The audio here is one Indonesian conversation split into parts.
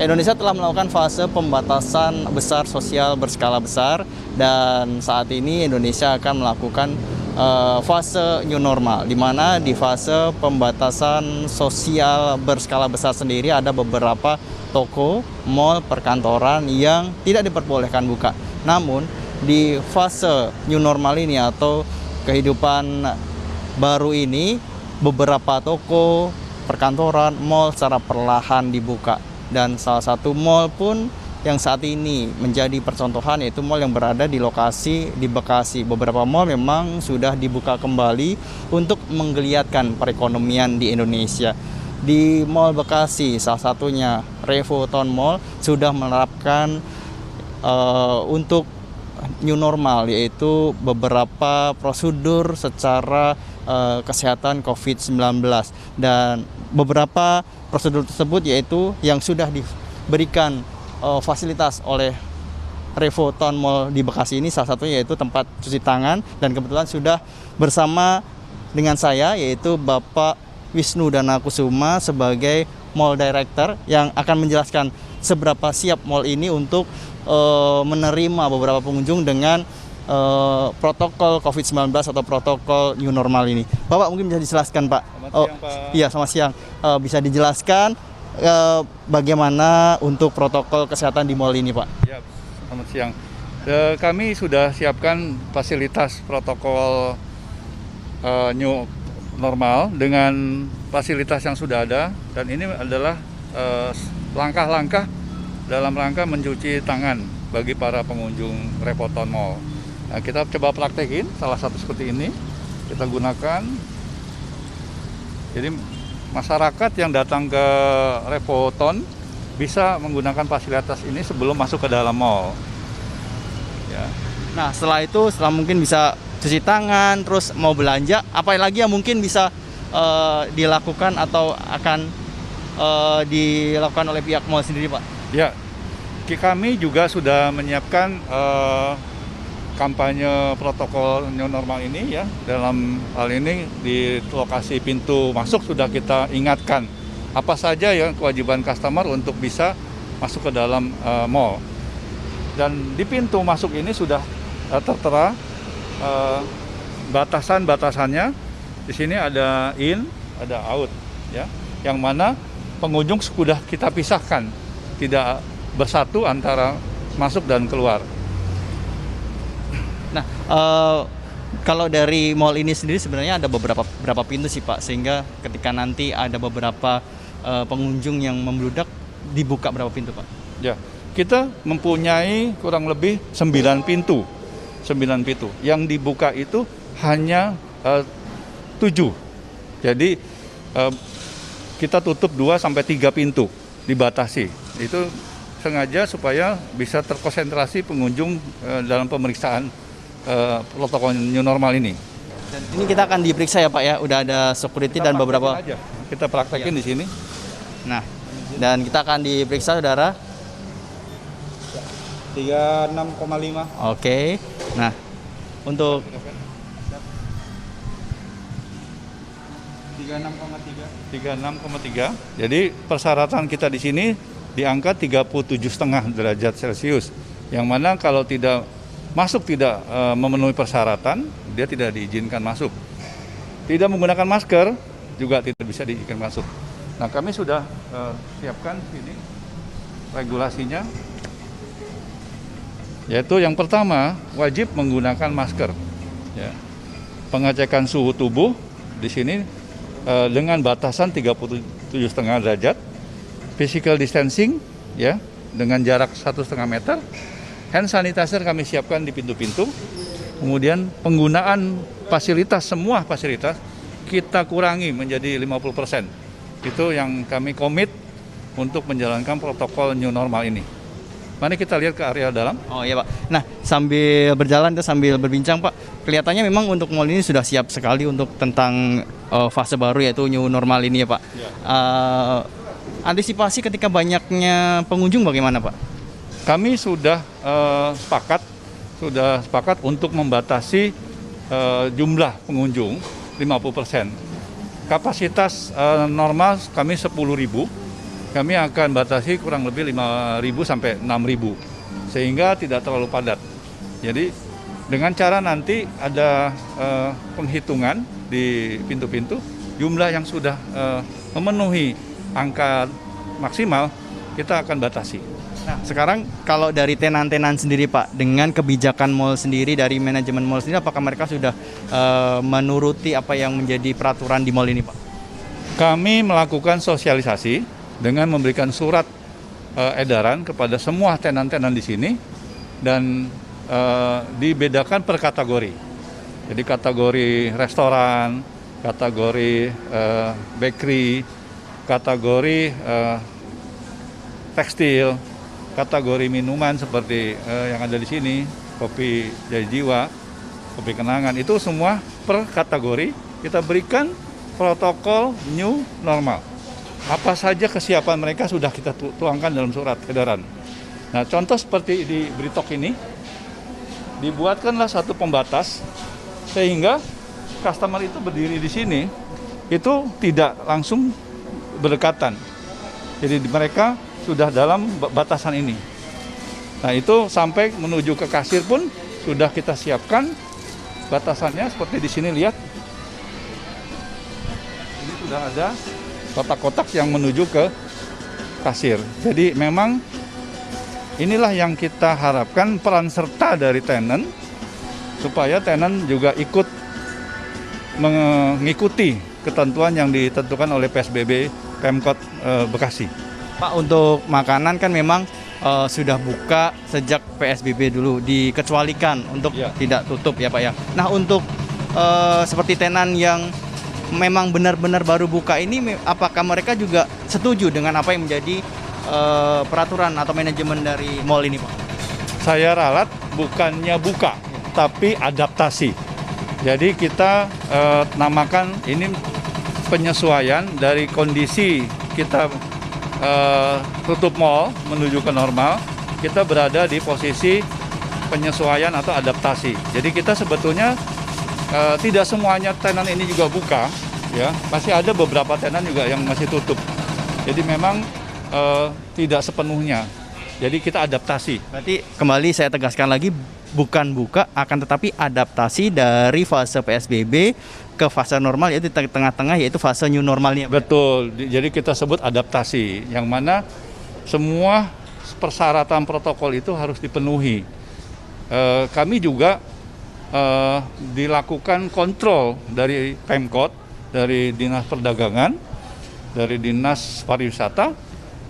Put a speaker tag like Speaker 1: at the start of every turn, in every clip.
Speaker 1: Indonesia telah melakukan fase pembatasan besar sosial berskala besar, dan saat ini Indonesia akan melakukan fase new normal, di mana di fase pembatasan sosial berskala besar sendiri ada beberapa toko, mal, perkantoran yang tidak diperbolehkan buka. Namun di fase new normal ini atau kehidupan baru ini, beberapa toko, perkantoran, mal secara perlahan dibuka. Dan salah satu mal pun yang saat ini menjadi percontohan yaitu mal yang berada di lokasi di Bekasi. Beberapa mal memang sudah dibuka kembali untuk menggeliatkan perekonomian di Indonesia. Di Mall Bekasi, salah satunya Revo Town Mall sudah menerapkan untuk new normal, yaitu beberapa prosedur secara kesehatan COVID-19. Dan beberapa prosedur tersebut yaitu yang sudah diberikan fasilitas oleh Revo Town Mall di Bekasi ini, salah satunya yaitu tempat cuci tangan. Dan kebetulan sudah bersama dengan saya yaitu Bapak Wisnu Danakusuma sebagai Mall Director yang akan menjelaskan seberapa siap mall ini untuk menerima beberapa pengunjung dengan protokol COVID-19 atau protokol new normal ini. Bapak mungkin bisa dijelaskan, Pak.
Speaker 2: Selamat siang, Pak.
Speaker 1: Iya, selamat siang. Bisa dijelaskan bagaimana untuk protokol kesehatan di mall ini, Pak?
Speaker 2: Ya, selamat siang. Kami sudah siapkan fasilitas protokol new normal dengan fasilitas yang sudah ada, dan ini adalah langkah-langkah dalam rangka mencuci tangan bagi para pengunjung Revo Town Mall. Nah, kita coba praktekin salah satu seperti ini. Kita gunakan. Jadi masyarakat yang datang ke Revo Town bisa menggunakan fasilitas ini sebelum masuk ke dalam mall. Ya.
Speaker 1: Nah, setelah mungkin bisa cuci tangan, terus mau belanja, apa lagi yang mungkin bisa dilakukan atau akan dilakukan oleh pihak mall sendiri, Pak?
Speaker 2: Ya, kami juga sudah menyiapkan kampanye protokol new normal ini ya. Dalam hal ini di lokasi pintu masuk sudah kita ingatkan apa saja yang kewajiban customer untuk bisa masuk ke dalam mall. Dan di pintu masuk ini sudah tertera batasan-batasannya. Di sini ada in, ada out ya. Yang mana pengunjung sudah kita pisahkan, tidak bersatu antara masuk dan keluar.
Speaker 1: Nah, kalau dari mall ini sendiri sebenarnya ada berapa pintu sih, Pak? Sehingga ketika nanti ada beberapa pengunjung yang membludak, dibuka berapa pintu, Pak?
Speaker 2: Ya, kita mempunyai kurang lebih 9 pintu. 9 pintu. Yang dibuka itu hanya 7. Jadi kita tutup 2 sampai 3 pintu, dibatasi. Itu sengaja supaya bisa terkonsentrasi pengunjung dalam pemeriksaan protokol new normal ini.
Speaker 1: Dan ini kita akan diperiksa ya, Pak ya. Udah ada security dan beberapa.
Speaker 2: Kita praktekin di sini.
Speaker 1: Nah, dan kita akan diperiksa, saudara.
Speaker 3: 36,5.
Speaker 1: Oke. Nah, untuk
Speaker 2: 36,3. Jadi persyaratan kita di sini di angka 37,5 derajat Celcius. Yang mana kalau tidak memenuhi persyaratan, dia tidak diizinkan masuk. Tidak menggunakan masker juga tidak bisa diizinkan masuk. Nah, kami sudah siapkan ini regulasinya. Yaitu yang pertama, wajib menggunakan masker. Ya. Pengecekan suhu tubuh di sini dengan batasan 37,5 derajat. Physical distancing ya, dengan jarak 1,5 meter. Hand sanitizer kami siapkan di pintu-pintu. Kemudian penggunaan semua fasilitas kita kurangi menjadi 50%. Itu yang kami komit untuk menjalankan protokol new normal ini. Mari kita lihat ke area dalam.
Speaker 1: Oh iya, Pak. Nah, sambil berjalan sambil berbincang, Pak, kelihatannya memang untuk mall ini sudah siap sekali untuk tentang fase baru yaitu new normal ini ya, Pak. Ya. Antisipasi ketika banyaknya pengunjung bagaimana, Pak?
Speaker 2: Kami sudah sepakat untuk membatasi jumlah pengunjung 50%. Kapasitas normal kami 10.000, kami akan batasi kurang lebih 5.000 sampai 6.000 sehingga tidak terlalu padat. Jadi dengan cara nanti ada penghitungan di pintu-pintu jumlah yang sudah memenuhi angka maksimal kita akan batasi.
Speaker 1: Nah, sekarang kalau dari tenan-tenan sendiri Pak, dengan kebijakan mall sendiri, dari manajemen mall sendiri, apakah mereka sudah menuruti apa yang menjadi peraturan di mall ini Pak?
Speaker 2: Kami melakukan sosialisasi dengan memberikan surat edaran kepada semua tenan-tenan di sini dan dibedakan per kategori. Jadi kategori restoran, kategori bakery, kategori tekstil, kategori minuman seperti yang ada di sini, kopi Jaya Jiwa, kopi Kenangan, itu semua per kategori kita berikan protokol new normal. Apa saja kesiapan mereka sudah kita tuangkan dalam surat edaran. Nah, contoh seperti di Britok ini, dibuatkanlah satu pembatas sehingga customer itu berdiri di sini itu tidak langsung berdekatan. Jadi mereka sudah dalam batasan ini. Nah, itu sampai menuju ke kasir pun sudah kita siapkan batasannya seperti di sini, lihat. Ini sudah ada kotak-kotak yang menuju ke kasir. Jadi memang inilah yang kita harapkan, peran serta dari tenan supaya tenan juga ikut mengikuti ketentuan yang ditentukan oleh PSBB Pemkot Bekasi.
Speaker 1: Pak, untuk makanan kan memang sudah buka sejak PSBB dulu, dikecualikan untuk tidak tutup ya Pak ya. Nah, untuk seperti tenan yang memang benar-benar baru buka ini, apakah mereka juga setuju dengan apa yang menjadi peraturan atau manajemen dari mall ini Pak?
Speaker 2: Saya ralat bukannya buka, tapi adaptasi. Jadi kita namakan ini penyesuaian dari kondisi kita tutup mall menuju ke normal, kita berada di posisi penyesuaian atau adaptasi. Jadi kita sebetulnya tidak semuanya tenan ini juga buka, ya, masih ada beberapa tenan juga yang masih tutup. Jadi memang tidak sepenuhnya. Jadi kita adaptasi.
Speaker 1: Berarti kembali saya tegaskan lagi, bukan buka, akan tetapi adaptasi dari fase PSBB ke fase normal, yaitu di tengah-tengah, yaitu fase new normalnya.
Speaker 2: Betul, jadi kita sebut adaptasi, yang mana semua persyaratan protokol itu harus dipenuhi. Kami juga dilakukan kontrol dari Pemkot, dari Dinas Perdagangan, dari Dinas Pariwisata,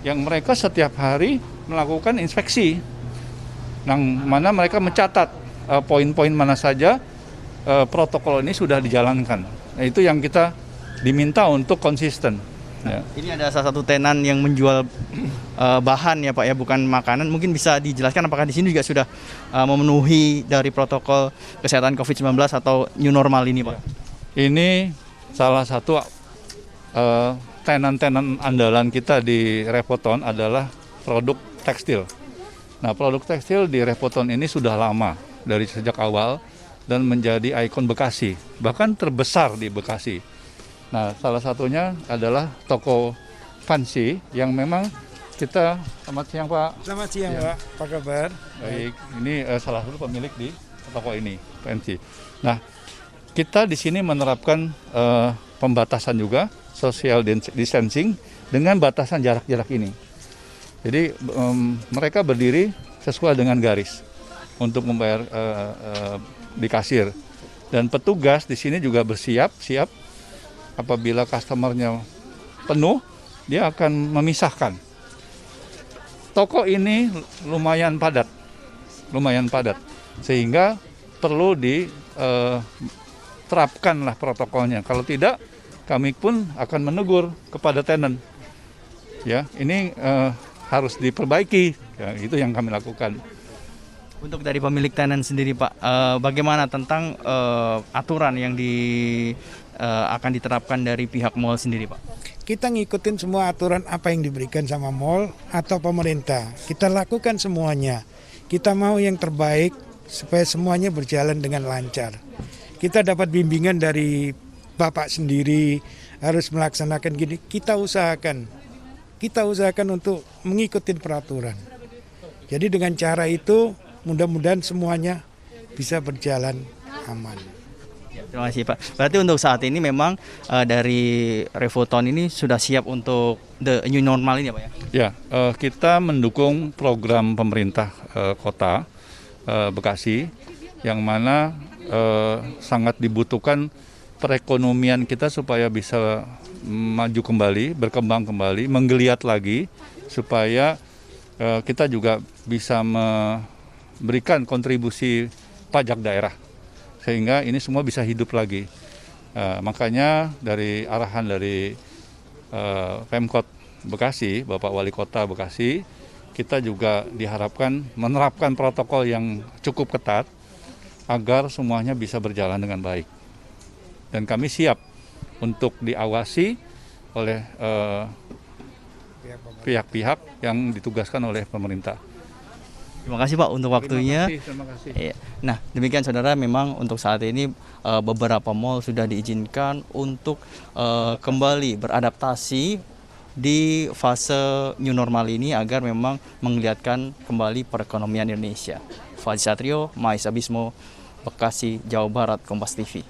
Speaker 2: yang mereka setiap hari melakukan inspeksi, yang mana mereka mencatat poin-poin mana saja protokol ini sudah dijalankan. Nah, itu yang kita diminta untuk konsisten. Ya.
Speaker 1: Ini ada salah satu tenan yang menjual bahan ya Pak ya, bukan makanan. Mungkin bisa dijelaskan apakah di sini juga sudah memenuhi dari protokol kesehatan COVID-19 atau new normal ini Pak?
Speaker 2: Ini salah satu tenan-tenan andalan kita di Repoton adalah produk tekstil. Nah, produk tekstil di Repoton ini sudah lama, dari sejak awal, dan menjadi ikon Bekasi, bahkan terbesar di Bekasi. Nah, salah satunya adalah toko Fancy yang memang kita, selamat siang Pak.
Speaker 4: Selamat siang Pak, apa kabar?
Speaker 2: Baik, ini salah satu pemilik di toko ini, Fancy. Nah, kita di sini menerapkan pembatasan juga, social distancing dengan batasan jarak-jarak ini. Jadi mereka berdiri sesuai dengan garis untuk membayar di kasir, dan petugas di sini juga bersiap apabila customernya penuh, dia akan memisahkan. Toko ini lumayan padat, sehingga perlu diterapkanlah protokolnya. Kalau tidak, kami pun akan menegur kepada tenan. Ya, ini harus diperbaiki. Ya, itu yang kami lakukan.
Speaker 1: Untuk dari pemilik tenan sendiri Pak, bagaimana tentang aturan yang akan diterapkan dari pihak mall sendiri Pak?
Speaker 4: Kita ngikutin semua aturan apa yang diberikan sama mall atau pemerintah. Kita lakukan semuanya. Kita mau yang terbaik supaya semuanya berjalan dengan lancar. Kita dapat bimbingan dari Bapak sendiri, harus melaksanakan gini. Kita usahakan kita usahakan untuk mengikuti peraturan. Jadi dengan cara itu mudah-mudahan semuanya bisa berjalan aman.
Speaker 1: Terima kasih Pak. Berarti untuk saat ini memang dari Revoton ini sudah siap untuk the new normal ini ya Pak ya?
Speaker 2: Ya, kita mendukung program pemerintah kota Bekasi yang mana sangat dibutuhkan perekonomian kita supaya bisa maju kembali, berkembang kembali, menggeliat lagi supaya kita juga bisa memberikan kontribusi pajak daerah sehingga ini semua bisa hidup lagi. Makanya dari arahan dari Pemkot Bekasi, Bapak Wali Kota Bekasi, kita juga diharapkan menerapkan protokol yang cukup ketat agar semuanya bisa berjalan dengan baik. Dan kami siap untuk diawasi oleh pihak-pihak yang ditugaskan oleh pemerintah.
Speaker 1: Terima kasih Pak untuk waktunya.
Speaker 2: Terima kasih.
Speaker 1: Iya. Nah, demikian saudara, memang untuk saat ini beberapa mal sudah diizinkan untuk kembali beradaptasi di fase new normal ini agar memang menggeliatkan kembali perekonomian Indonesia. Fadzi Satrio, Mais Abismo, Bekasi, Jawa Barat, Kompas TV.